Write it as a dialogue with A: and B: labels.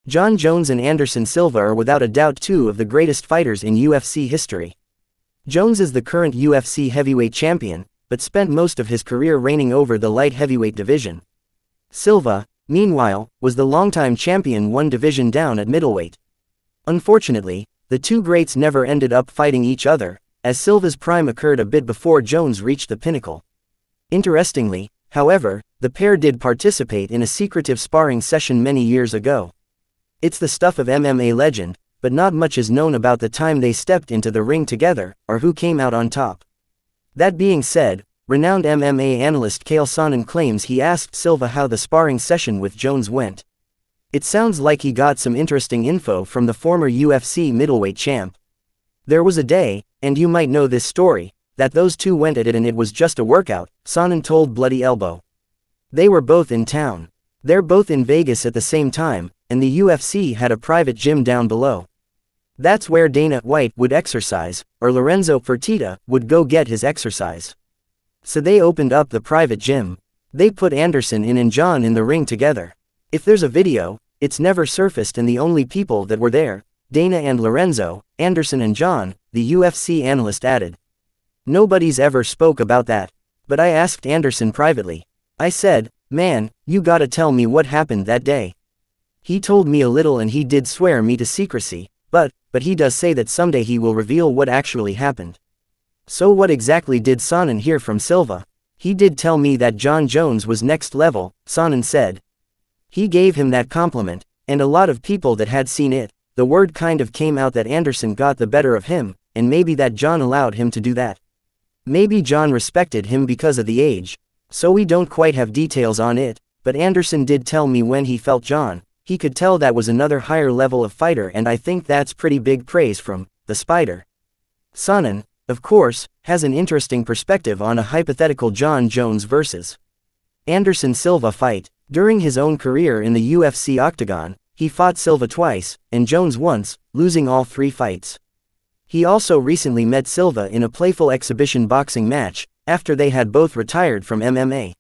A: Jon Jones and Anderson Silva are without a doubt two of the greatest fighters in UFC history. Jones is the current UFC heavyweight champion, but spent most of his career reigning over the light heavyweight division. Silva, meanwhile, was the longtime champion one division down at middleweight. Unfortunately, the two greats never ended up fighting each other, as Silva's prime occurred a bit before Jones reached the pinnacle. Interestingly, however, the pair did participate in a secretive sparring session many years ago. It's the stuff of MMA legend, but not much is known about the time they stepped into the ring together, or who came out on top. That being said, renowned MMA analyst Chael Sonnen claims he asked Silva how the sparring session with Jones went. It sounds like he got some interesting info from the former UFC middleweight champ. There was a day, and you might know this story, that those two went at it and it was just a workout, Sonnen told Bloody Elbow. They were both in town. They're both in Vegas at the same time, and the UFC had a private gym down below. That's where Dana White would exercise, or Lorenzo Fertitta would go get his exercise. So they opened up the private gym. They put Anderson in and Jon in the ring together. If there's a video, it's never surfaced, and the only people that were there, Dana and Lorenzo, Anderson and Jon, the UFC analyst added. Nobody's ever spoke about that. But I asked Anderson privately. I said, man, you gotta tell me what happened that day. He told me a little and he did swear me to secrecy, but he does say that someday he will reveal what actually happened. So what exactly did Sonnen hear from Silva? He did tell me that Jon Jones was next level, Sonnen said. He gave him that compliment, and a lot of people that had seen it, the word kind of came out that Anderson got the better of him, and maybe that Jon allowed him to do that. Maybe Jon respected him because of the age. So we don't quite have details on it, but Anderson did tell me when he felt Jon, he could tell that was another higher level of fighter, and I think that's pretty big praise from the Spider. Sonnen, of course, has an interesting perspective on a hypothetical Jon Jones versus Anderson Silva fight. During his own career in the UFC octagon, he fought Silva twice, and Jones once, losing all 3 fights. He also recently met Silva in a playful exhibition boxing match, after they had both retired from MMA.